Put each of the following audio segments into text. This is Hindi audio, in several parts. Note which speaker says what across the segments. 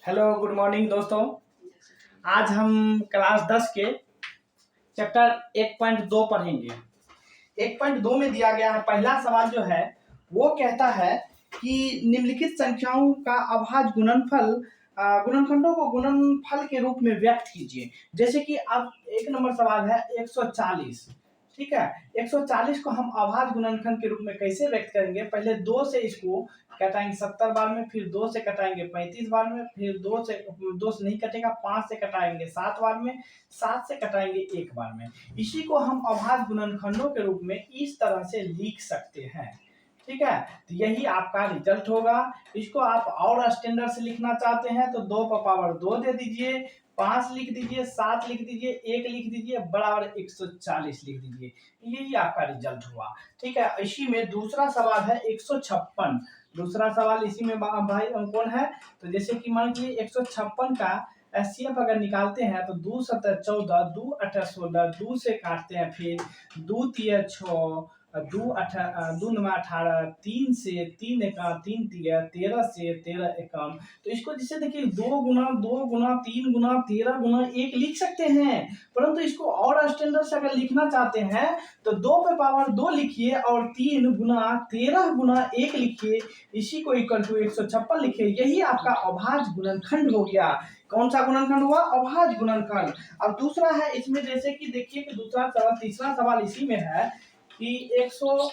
Speaker 1: हेलो गुड मॉर्निंग दोस्तों। आज हम क्लास 10 के चैप्टर 1.2 पढ़ेंगे। 1.2 में दिया गया है पहला सवाल जो है वो कहता है कि निम्नलिखित संख्याओं का अभाज्य गुणनफल गुणनखंडों को गुणनफल के रूप में व्यक्त कीजिए। जैसे कि अब एक नंबर सवाल है 140। ठीक है, 140 को हम अभाज्य गुणनखंड के रूप में कैसे व्यक्त करेंगे? पहले 2 से इसको कटाएंगे 70 बार में, फिर 2 से कटाएंगे 35 बार में, फिर 2 से नहीं कटेगा, 5 से कटाएंगे 7 बार में, 7 से कटाएंगे 1 बार में। इसी को हम अभाज्य गुणनखंडों के रूप में इस तरह से लिख सकते हैं। ठीक है, तो यही आपका रिजल्ट होगा। इसको आप और स्टैंडर्ड से लिखना चाहते हैं तो 2 पर पावर 2 दे दीजिए, 5 लिख दीजिए, 7 लिख दीजिए, 1 लिख दीजिए, बराबर 140 लिख दीजिए। यही आपका रिजल्ट हुआ। ठीक है, इसी में दूसरा सवाल है 156। दूसरा सवाल इसी में भाई कौन है? तो जैसे कि मान लीजिए 156 का एचसीएफ अगर निकालते हैं तो 2 7 14, 2 8 16, 2 से काटते हैं, फिर 2 3 6, 2 9 18, 3 से 3 एका 3 13 से 13 एकम। तो इसको जिसे देखिए 2 गुना 2 गुना 3 गुना 13 गुना 1 लिख सकते हैं, परंतु इसको और स्टैंडर्ड से अगर लिखना चाहते हैं तो 2 पे पावर 2 लिखिए और 3 गुना 13 गुना 1 लिखिए, इसी को इक्वल टू 156 लिखिए। यही आपका अभाज्य गुणनखंड हो गया। कौन सा गुणनखंड हुआ? अभाज्य गुणनखंड। अब दूसरा है इसमें, जैसे कि देखिए कि दूसरा सवाल, तीसरा सवाल इसी में है कि 100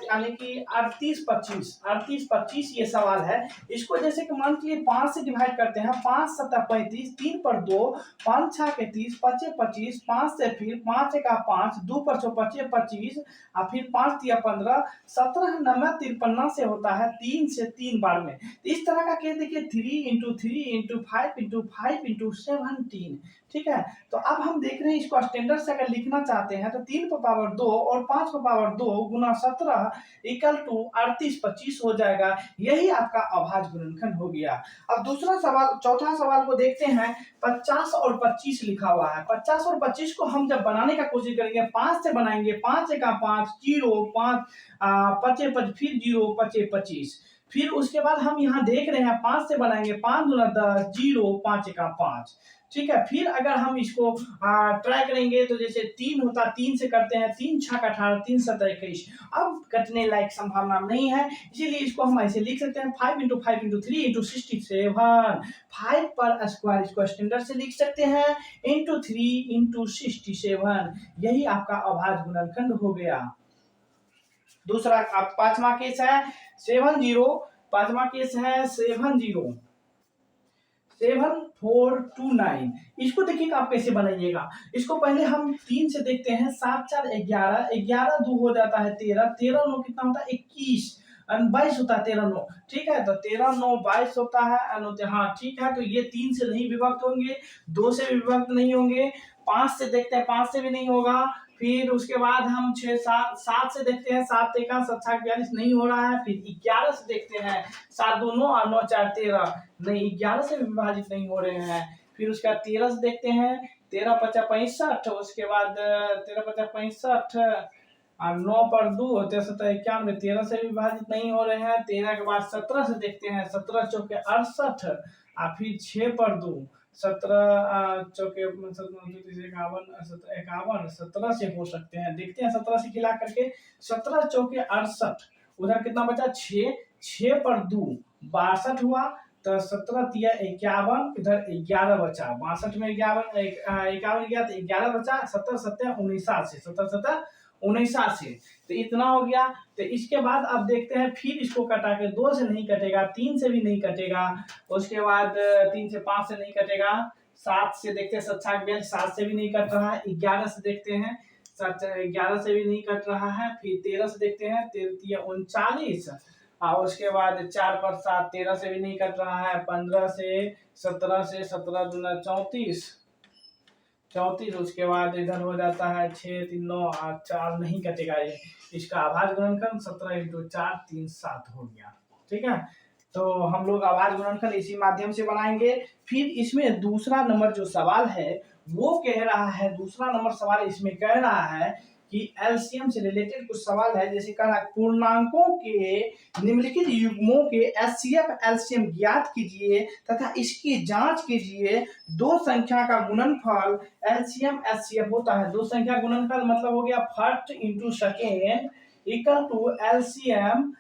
Speaker 1: यानी कि 38 25 ये सवाल है। इसको जैसे कि मान लीजिए 5 से डिवाइड करते हैं, 5 7 35, 3 पर 2, 5 6 30, 5 25, 5 से फिर 5 1 5, 2 पर 6 25 25, और फिर 5 3 15, 17 9 53 से होता है 3 से 3 बार में। इस तरह का केस देखिए 3 × 3 × 5 × 5 × 17। ठीक है, तो अब हम देख रहे हैं इसको स्टैंडर्ड से अगर लिखना चाहते हैं तो 3 पर पावर 2 और 5 पर पावर 2 गुना 17 इक्वल टू 38 25 हो जाएगा। यही आपका अभाज्य गुणनखंड हो गया। अब दूसरा सवाल, चौथा सवाल को देखते हैं। 50 और 25 लिखा हुआ है। 50 और 25 को हम जब बनाने का कोशिश करेंगे, 5 से बनाएंगे, 5 1 5, 0 5 5 5, फिर 0 5 25, फिर उसके बाद हम यहाँ देख रहे हैं 5 से बनाएंगे, 5 दूना 10, 0 5 1 5। ठीक है, फिर अगर हम इसको ट्राई करेंगे तो जैसे 3 होता, 3 से करते हैं, 3 6 18, 3 7 21। अब कटने लायक संभावना नहीं है, इसीलिए इसको हम ऐसे लिख सकते हैं 5 × 5 × 3 × 67। 5 पर स्क्वायर इसको स्टैंडर्ड से लिख सकते हैं, इंटू 3 × 67। यही आपका अभाज्य गुणनखंड हो गया। दूसरा अब पांचवा केस है 70। पांचवा केस है 70 7429। इसको देखिए आप कैसे बनाइएगा। इसको पहले हम 3 से देखते हैं, 7 4 11, 11 2 हो जाता है 13, 13 9 कितना होता है 21, 22 होता है 13 9। ठीक है, तो 13 9 22 होता है। हाँ ठीक है, तो ये 3 से नहीं विभक्त होंगे, 2 से भी विभक्त नहीं होंगे, 5 से देखते हैं, 5 से भी नहीं होगा। फिर उसके बाद हम 6 7 से देखते हैं, 7 1 7 6 42 नहीं हो रहा है। फिर 11 से देखते हैं, 7 2 9 और 9 4 13, नहीं 11 से विभाजित नहीं हो रहे हैं। फिर उसके बाद 13 से देखते हैं, 13 5 65, उसके बाद 13 5 65 और 9 पर 2 होते 17 91, 13 से विभाजित नहीं हो रहे हैं। 13 के बाद 17 से देखते हैं, 17 चौके 68 और फिर 6 पर 2, 17 चौके 51, 17 से हो सकते हैं। देखते हैं 17 से खिला करके, 17 चौके 68, उधर कितना बचा 6, 6 पर 2 62 हुआ, तो 17 तिया 51, इधर 11 बचा, 62 में 51 गया तो 11 बचा, 17 7 79, 17 7 79। तो इतना हो गया। तो इसके बाद अब देखते हैं, फिर इसको कटा के 2 से नहीं कटेगा, 3 से भी नहीं कटेगा, उसके बाद 3 से 5 से नहीं कटेगा, 7 से देखते हैं, 7 6 7 से भी नहीं कट रहा है, 11 से देखते हैं, 11 से भी नहीं कट रहा है, फिर 13 से देखते हैं, 13 39, और उसके बाद 4 पर 7 13 से भी नहीं कट रहा है, 15 से 17 से 17 दूना 34, उसके बाद इधर हो जाता है 6 3 9 और 4 नहीं कटेगा। ये इसका अभाज्य गुणनखंड 17 × 4 3 7 हो गया। ठीक है, तो हम लोग अभाज्य गुणनखंड इसी माध्यम से बनाएंगे। फिर इसमें दूसरा नंबर जो सवाल है वो कह रहा है, दूसरा नंबर सवाल इसमें कह रहा है कि एलसीएम से रिलेटेड कुछ सवाल है। जैसे कहा पूर्णांकों के निम्नलिखित युग्मों के एचसीएफ एलसीएम ज्ञात कीजिए तथा इसकी जांच कीजिए। दो संख्या का गुणनफल एलसीएम एचसीएफ होता है। दो संख्या गुणनफल मतलब हो गया first into second equal to LCM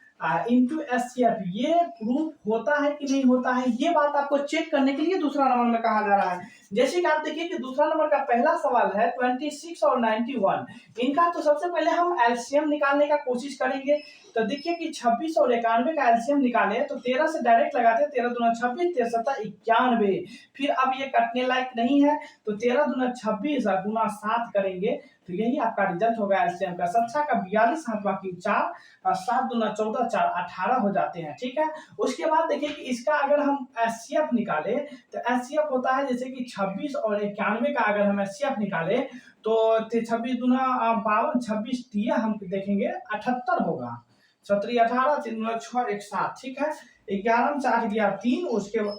Speaker 1: into HCF. ये प्रूफ होता है कि नहीं होता है, ये बात आपको चेक करने के लिए दूसरा नंबर में कहा जा रहा है। जैसे कि आप देखिए कि दूसरा नंबर का पहला सवाल है 26 और 91, इनका तो सबसे पहले हम एलसीएम निकालने का कोशिश करेंगे। तो देखिए कि 26 और 91 का एलसीएम निकाले तो 13 से डायरेक्ट लगाते हैं, 13 दूना 26, 13 सत्ता 91। फिर अब ये कटने लायक नहीं है तो 13 दूना 26 गुना 7 करेंगे तो यही आपका रिजल्ट होगा एलसीएम का। 7 का 42, 7 बाकी 4, 7 दूना 14, 4 18 हो जाते हैं। ठीक है, उसके बाद देखिए कि इसका अगर हम एचसीएफ निकाले तो एचसीएफ होता है जैसे कि 26 और 91 का अगर हम एचसीएफ निकाले तो 26 दूना 52, 26 दिया हम देखेंगे 78 होगा। 17 18, 3 दूना 6, 1 7। ठीक है, 11 में 8 गया 3, उसके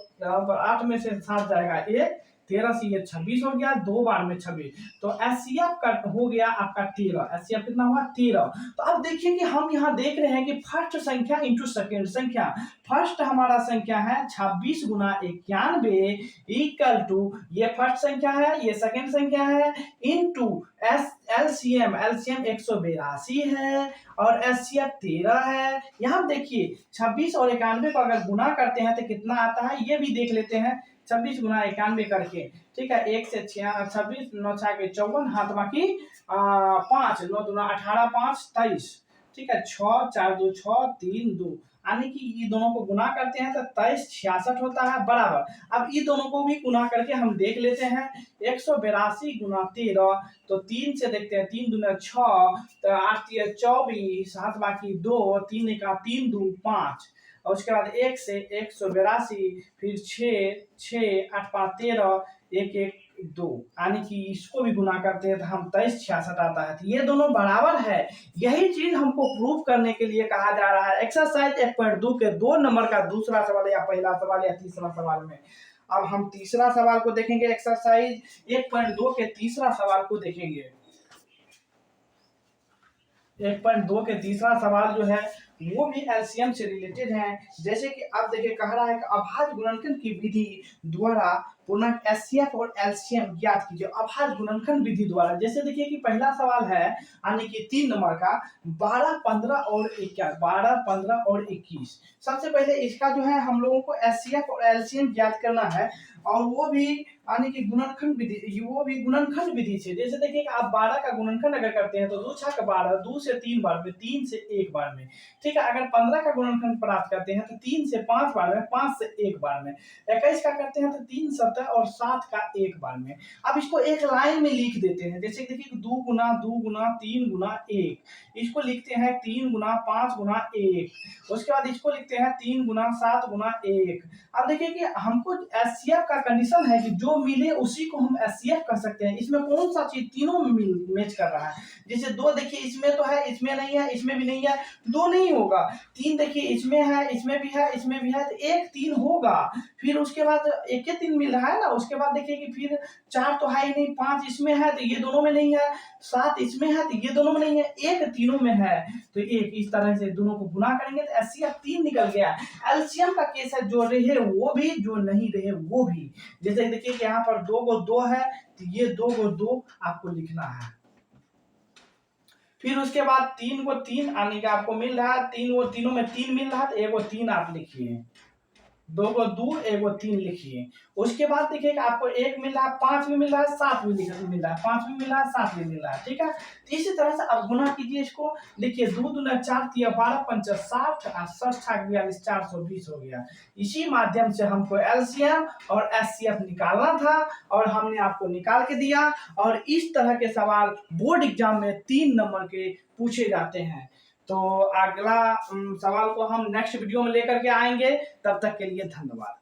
Speaker 1: 8 में से 7 जाएगा 1, 13 से ये 26 हो गया, 2 बार में 26, तो एचसीएफ का हो गया आपका 13। एचसीएफ कितना हुआ 13। तो अब देखिए कि हम यहाँ देख रहे हैं कि फर्स्ट संख्या इंटू सेकेंड संख्या। फर्स्ट हमारा संख्या है 26 गुना 91 इक्वल टू ये फर्स्ट संख्या है, ये सेकेंड संख्या है, इनटू एलसीएम 182 है और एचसीएफ 13 है। यहाँ देखिए 26 और 91 को अगर गुना करते हैं तो कितना आता है ये भी देख लेते हैं। 26 गुना 91 करके, ठीक है, 1 से 26, 9 6 के 54, हाथ बाकी 5, 9 दूना 18, 5 23। ठीक है, 6 4 2 6 3 2, यानी कि ये दोनों को गुना करते हैं तो 23 66 होता है बराबर। अब ये दोनों को भी गुना करके हम देख लेते हैं। 182 गुना 13, तो 3 से देखते हैं, 3 दूना 6, तो 8 24, हाथ बाकी 2, 3 का 3 2 5, और उसके बाद 1 से 182, फिर 6 6 8 5 13, 1 1 2, यानी कि इसको भी गुना करते हैं तो हम 23 66 आता है। तो ये दोनों बराबर है। यही चीज हमको प्रूफ करने के लिए कहा जा रहा है एक्सरसाइज 1.2 के 2 नंबर का दूसरा सवाल या पहला सवाल या तीसरा सवाल में। अब हम तीसरा सवाल को देखेंगे। एक्सरसाइज 1.2 के तीसरा सवाल को देखेंगे। 1.2 के तीसरा सवाल जो है वो भी एलसीएम से रिलेटेड है। जैसे कि अब देखिए कह रहा है कि अभाज्य गुणनखंड की विधि द्वारा पूर्णांक एचसीएफ और एलसीएम ज्ञात कीजिए। अभाज्य गुणनखंड विधि द्वारा, जैसे देखिए कि पहला सवाल है यानी कि 3 नंबर का 12 15 और 21, 12 15 और 21। सबसे पहले इसका जो है हम लोगों को एचसीएफ और एलसीएम ज्ञात करना है, और वो भी यानी कि गुणनखंड विधि, वो भी गुणनखंड विधि से। जैसे देखिए कि आप 12 का गुणनखंड अगर करते हैं तो 2 6 12, 2 से 3 बार में, 3 से 1 बार में। ठीक है, अगर 15 का गुणनखंड प्राप्त करते हैं तो 3 से 5 बार में, 5 से 1 बार में। 21 का करते हैं तो 3 7 और 7 का 1 बार में। अब इसको एक लाइन में लिख देते हैं। जैसे देखिए 2 गुना 2 गुना 3 गुना 1, इसको लिखते हैं 3 गुना 5 गुना 1। उसके बाद इसको लिखते हैं 3 गुना 7 गुना 1। अब देखिए कि हमको एचसीएफ का कंडीशन है कि जो मिले उसी को हम एचसीएफ कर सकते हैं। इसमें कौन सा चीज तीनों में मैच कर रहा है। जैसे 2 देखिए इसमें तो है, इसमें नहीं है, इसमें भी नहीं है, 2 नहीं होगा। 3 देखिए इसमें है, इसमें भी है, इसमें भी है, तो 1 3 होगा। फिर उसके बाद 1 3 मिल रहा है ना। उसके बाद देखिए कि फिर 4 तो है ही नहीं, 5 इसमें है तो ये दोनों में नहीं है, 7 इसमें है तो ये दोनों में नहीं है, 1 तीनों में है तो 1। इस तरह से दोनों को गुना करेंगे तो एचसीएफ 3 निकल गया। एलसीएम का केस है जो रहे वो भी, जो नहीं रहे वो भी। जैसे देखिए कि यहाँ पर 2 को 2 है तो ये 2 को 2 आपको लिखना है। फिर उसके बाद 3 को 3 आने का आपको मिल रहा है, 3 वो तीनों में 3 मिल रहा है तो 1 को 3 आप लिखिए, 2 को 2, 1 को 3 लिखिए। उसके बाद देखिए आपको 1 मिल रहा है, 5 भी मिल रहा है, 7 भी मिल रहा है, 5 भी मिल रहा है, 7 भी मिल रहा है। ठीक है, तो इसी तरह से अब गुना कीजिए इसको। देखिए 2 दूना 4 तिया 12 पंच 60, 60 छाक 42, 420 हो गया। इसी माध्यम से हमको एलसीएम और एचसीएफ निकालना था और हमने आपको निकाल के दिया। और इस तरह के सवाल बोर्ड एग्जाम में 3 नंबर के पूछे जाते हैं। तो अगला सवाल को हम नेक्स्ट वीडियो में लेकर के आएंगे। तब तक के लिए धन्यवाद।